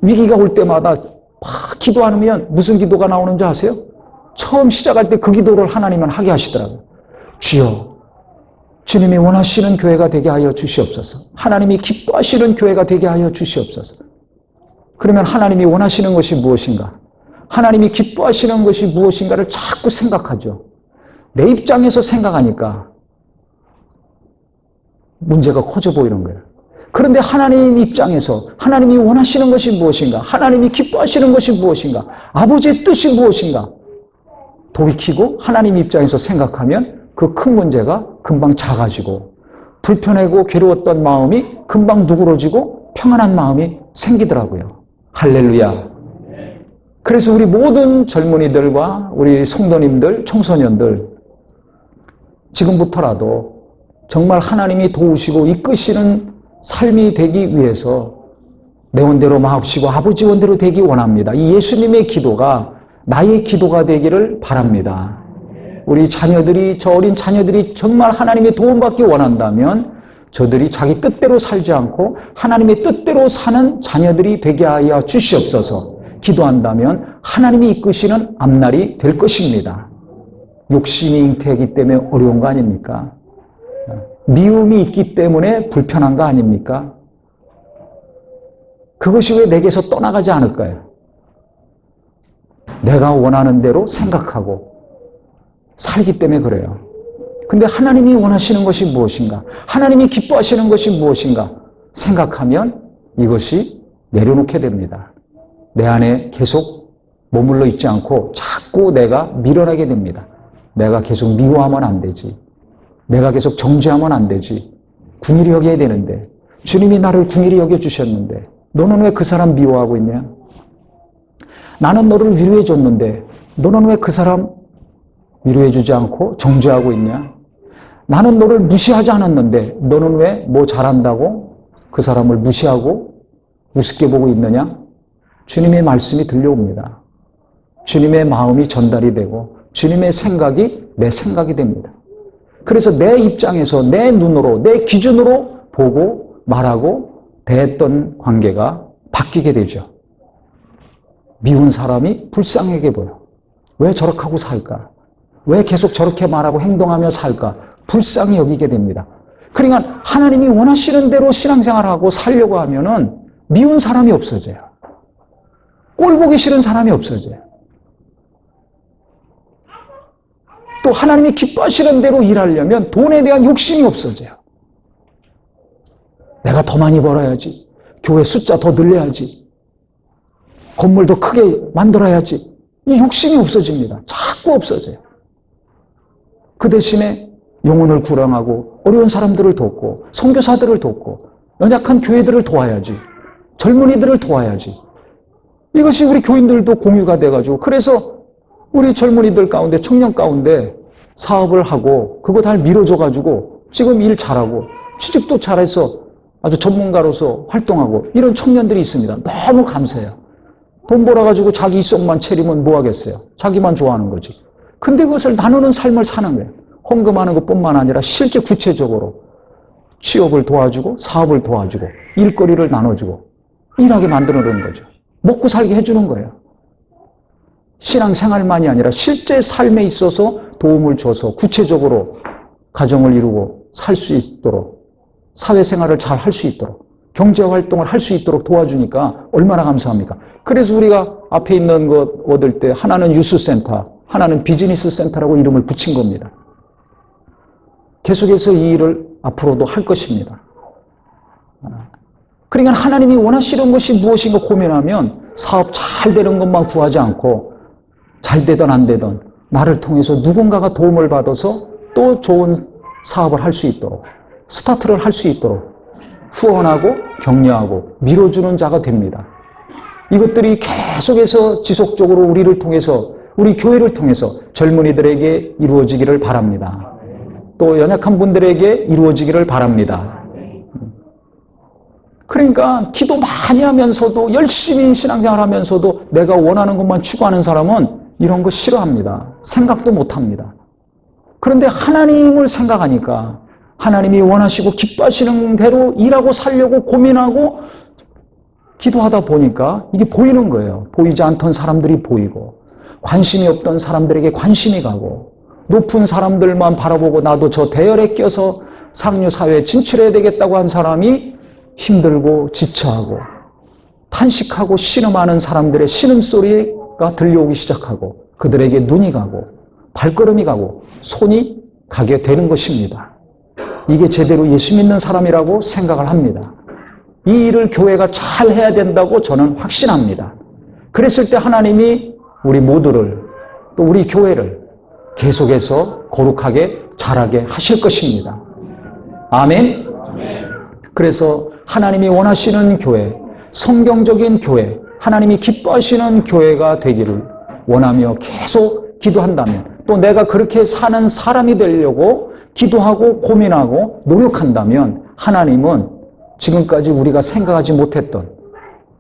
S1: 위기가 올 때마다 막 기도하면 무슨 기도가 나오는지 아세요? 처음 시작할 때 그 기도를 하나님은 하게 하시더라고요. 주여, 주님이 원하시는 교회가 되게 하여 주시옵소서. 하나님이 기뻐하시는 교회가 되게 하여 주시옵소서. 그러면 하나님이 원하시는 것이 무엇인가? 하나님이 기뻐하시는 것이 무엇인가를 자꾸 생각하죠. 내 입장에서 생각하니까 문제가 커져 보이는 거예요. 그런데 하나님 입장에서 하나님이 원하시는 것이 무엇인가? 하나님이 기뻐하시는 것이 무엇인가? 아버지의 뜻이 무엇인가? 돌이키고 하나님 입장에서 생각하면 그 큰 문제가 금방 작아지고 불편하고 괴로웠던 마음이 금방 누그러지고 평안한 마음이 생기더라고요. 할렐루야. 그래서 우리 모든 젊은이들과 우리 성도님들, 청소년들 지금부터라도 정말 하나님이 도우시고 이끄시는 삶이 되기 위해서 내 원대로 마옵시고 아버지 원대로 되기 원합니다. 이 예수님의 기도가 나의 기도가 되기를 바랍니다. 우리 자녀들이, 저 어린 자녀들이 정말 하나님의 도움받기 원한다면 저들이 자기 뜻대로 살지 않고 하나님의 뜻대로 사는 자녀들이 되게 하여 주시옵소서. 기도한다면 하나님이 이끄시는 앞날이 될 것입니다. 욕심이 잉태하기 때문에 어려운 거 아닙니까? 미움이 있기 때문에 불편한 거 아닙니까? 그것이 왜 내게서 떠나가지 않을까요? 내가 원하는 대로 생각하고 살기 때문에 그래요. 근데 하나님이 원하시는 것이 무엇인가? 하나님이 기뻐하시는 것이 무엇인가? 생각하면 이것이 내려놓게 됩니다. 내 안에 계속 머물러 있지 않고 자꾸 내가 밀어내게 됩니다. 내가 계속 미워하면 안 되지. 내가 계속 정죄하면 안 되지. 궁일이 여겨야 되는데 주님이 나를 궁일이 여겨주셨는데 너는 왜 그 사람 미워하고 있냐? 나는 너를 위로해 줬는데 너는 왜 그 사람 위로해 주지 않고 정죄하고 있냐? 나는 너를 무시하지 않았는데 너는 왜 뭐 잘한다고 그 사람을 무시하고 우습게 보고 있느냐? 주님의 말씀이 들려옵니다. 주님의 마음이 전달이 되고 주님의 생각이 내 생각이 됩니다. 그래서 내 입장에서 내 눈으로 내 기준으로 보고 말하고 대했던 관계가 바뀌게 되죠. 미운 사람이 불쌍하게 보여. 왜 저렇게 하고 살까? 왜 계속 저렇게 말하고 행동하며 살까? 불쌍히 여기게 됩니다. 그러니까 하나님이 원하시는 대로 신앙생활하고 살려고 하면은 미운 사람이 없어져요. 꼴 보기 싫은 사람이 없어져요. 또 하나님이 기뻐하시는 대로 일하려면 돈에 대한 욕심이 없어져요. 내가 더 많이 벌어야지. 교회 숫자 더 늘려야지. 건물 더 크게 만들어야지. 이 욕심이 없어집니다. 자꾸 없어져요. 그 대신에 영혼을 구랑하고 어려운 사람들을 돕고 선교사들을 돕고 연약한 교회들을 도와야지. 젊은이들을 도와야지. 이것이 우리 교인들도 공유가 돼가지고 그래서 우리 젊은이들 가운데 청년 가운데 사업을 하고 그거 다 밀어줘가지고 지금 일 잘하고 취직도 잘해서 아주 전문가로서 활동하고 이런 청년들이 있습니다. 너무 감사해요. 돈 벌어가지고 자기 속만 차리면 뭐 하겠어요. 자기만 좋아하는 거지. 근데 그것을 나누는 삶을 사는 거예요. 헌금하는 것뿐만 아니라 실제 구체적으로 취업을 도와주고 사업을 도와주고 일거리를 나눠주고 일하게 만들어내는 거죠. 먹고 살게 해주는 거예요. 신앙생활만이 아니라 실제 삶에 있어서 도움을 줘서 구체적으로 가정을 이루고 살 수 있도록, 사회생활을 잘 할 수 있도록, 경제활동을 할 수 있도록 도와주니까 얼마나 감사합니까? 그래서 우리가 앞에 있는 것 얻을 때 하나는 유스센터, 하나는 비즈니스 센터라고 이름을 붙인 겁니다. 계속해서 이 일을 앞으로도 할 것입니다. 그러니까 하나님이 원하시는 것이 무엇인가 고민하면 사업 잘 되는 것만 구하지 않고 잘 되든 안 되든 나를 통해서 누군가가 도움을 받아서 또 좋은 사업을 할 수 있도록, 스타트를 할 수 있도록 후원하고 격려하고 밀어주는 자가 됩니다. 이것들이 계속해서 지속적으로 우리를 통해서, 우리 교회를 통해서 젊은이들에게 이루어지기를 바랍니다. 또 연약한 분들에게 이루어지기를 바랍니다. 그러니까 기도 많이 하면서도 열심히 신앙생활 하면서도 내가 원하는 것만 추구하는 사람은 이런 거 싫어합니다. 생각도 못합니다. 그런데 하나님을 생각하니까 하나님이 원하시고 기뻐하시는 대로 일하고 살려고 고민하고 기도하다 보니까 이게 보이는 거예요. 보이지 않던 사람들이 보이고, 관심이 없던 사람들에게 관심이 가고, 높은 사람들만 바라보고 나도 저 대열에 껴서 상류사회에 진출해야 되겠다고 한 사람이 힘들고 지쳐하고 탄식하고 신음하는 사람들의 신음소리가 들려오기 시작하고 그들에게 눈이 가고 발걸음이 가고 손이 가게 되는 것입니다. 이게 제대로 예수 믿는 사람이라고 생각을 합니다. 이 일을 교회가 잘 해야 된다고 저는 확신합니다. 그랬을 때 하나님이 우리 모두를, 또 우리 교회를 계속해서 거룩하게 자라게 하실 것입니다. 아멘. 그래서 하나님이 원하시는 교회, 성경적인 교회, 하나님이 기뻐하시는 교회가 되기를 원하며 계속 기도한다면, 또 내가 그렇게 사는 사람이 되려고 기도하고 고민하고 노력한다면 하나님은 지금까지 우리가 생각하지 못했던,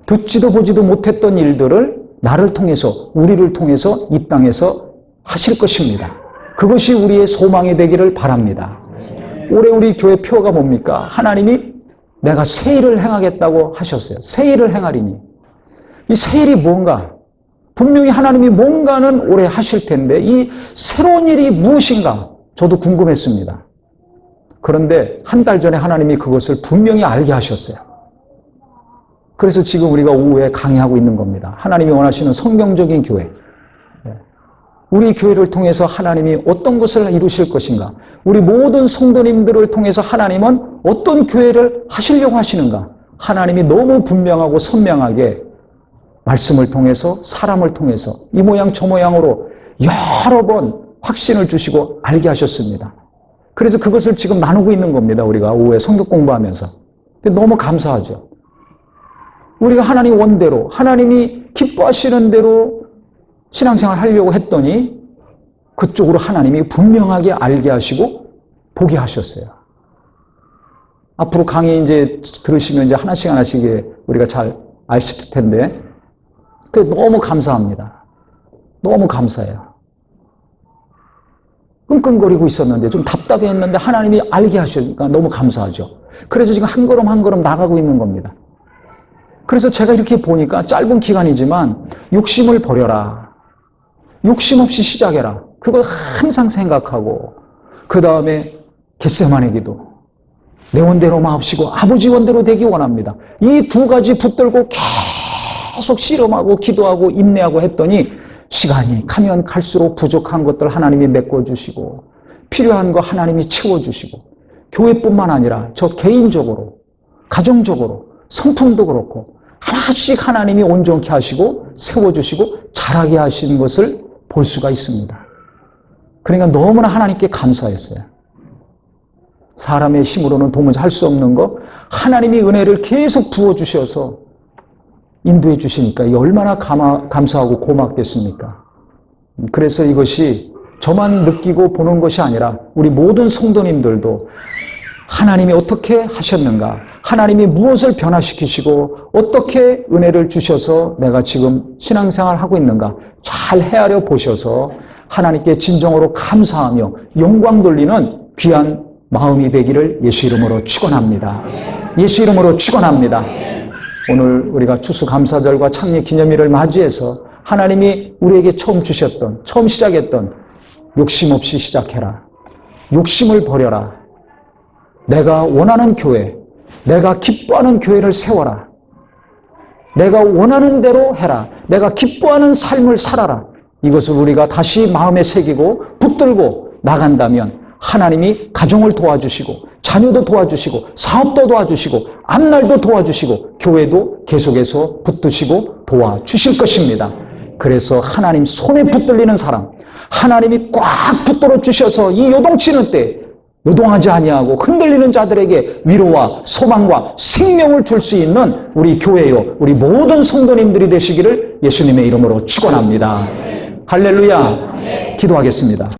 S1: 듣지도 보지도 못했던 일들을 나를 통해서, 우리를 통해서 이 땅에서 하실 것입니다. 그것이 우리의 소망이 되기를 바랍니다. 올해 우리 교회 표가 뭡니까? 하나님이 내가 새 일을 행하겠다고 하셨어요. 새 일을 행하리니. 이 새 일이 뭔가? 분명히 하나님이 뭔가는 올해 하실 텐데 이 새로운 일이 무엇인가? 저도 궁금했습니다. 그런데 한 달 전에 하나님이 그것을 분명히 알게 하셨어요. 그래서 지금 우리가 오후에 강의하고 있는 겁니다. 하나님이 원하시는 성경적인 교회. 우리 교회를 통해서 하나님이 어떤 것을 이루실 것인가? 우리 모든 성도님들을 통해서 하나님은 어떤 교회를 하시려고 하시는가? 하나님이 너무 분명하고 선명하게 말씀을 통해서, 사람을 통해서 이 모양 저 모양으로 여러 번 확신을 주시고 알게 하셨습니다. 그래서 그것을 지금 나누고 있는 겁니다. 우리가 오후에 성경 공부하면서. 너무 감사하죠. 우리가 하나님 원대로, 하나님이 기뻐하시는 대로 신앙생활 하려고 했더니 그쪽으로 하나님이 분명하게 알게 하시고 보게 하셨어요. 앞으로 강의 이제 들으시면 이제 하나씩 하나씩 우리가 잘 아실 텐데, 너무 감사합니다. 너무 감사해요. 끙끙거리고 있었는데, 좀 답답했는데 하나님이 알게 하시니까 너무 감사하죠. 그래서 지금 한 걸음 한 걸음 나가고 있는 겁니다. 그래서 제가 이렇게 보니까 짧은 기간이지만 욕심을 버려라. 욕심 없이 시작해라. 그걸 항상 생각하고, 그 다음에 겟세마네 기도. 내 원대로 마옵시고 아버지 원대로 되기 원합니다. 이 두 가지 붙들고 계속 씨름하고 기도하고 인내하고 했더니 시간이 가면 갈수록 부족한 것들 하나님이 메꿔주시고 필요한 거 하나님이 채워주시고, 교회뿐만 아니라 저 개인적으로, 가정적으로, 성품도 그렇고 하나씩 하나님이 온전케 하시고 세워주시고 자라게 하시는 것을 볼 수가 있습니다. 그러니까 너무나 하나님께 감사했어요. 사람의 힘으로는 도무지 할 수 없는 거 하나님이 은혜를 계속 부어주셔서 인도해 주시니까 얼마나 감사하고 고맙겠습니까? 그래서 이것이 저만 느끼고 보는 것이 아니라 우리 모든 성도님들도 하나님이 어떻게 하셨는가, 하나님이 무엇을 변화시키시고 어떻게 은혜를 주셔서 내가 지금 신앙생활을 하고 있는가 잘 헤아려 보셔서 하나님께 진정으로 감사하며 영광 돌리는 귀한 마음이 되기를 예수 이름으로 축원합니다. 예수 이름으로 축원합니다. 오늘 우리가 추수감사절과 창립기념일을 맞이해서 하나님이 우리에게 처음 주셨던, 처음 시작했던 욕심 없이 시작해라. 욕심을 버려라. 내가 원하는 교회, 내가 기뻐하는 교회를 세워라. 내가 원하는 대로 해라. 내가 기뻐하는 삶을 살아라. 이것을 우리가 다시 마음에 새기고 붙들고 나간다면 하나님이 가정을 도와주시고 자녀도 도와주시고 사업도 도와주시고 앞날도 도와주시고 교회도 계속해서 붙드시고 도와주실 것입니다. 그래서 하나님 손에 붙들리는 사람, 하나님이 꽉 붙들어 주셔서 이 요동치는 때 요동하지 아니하고 흔들리는 자들에게 위로와 소망과 생명을 줄 수 있는 우리 교회요, 우리 모든 성도님들이 되시기를 예수님의 이름으로 축원합니다. 할렐루야. 기도하겠습니다.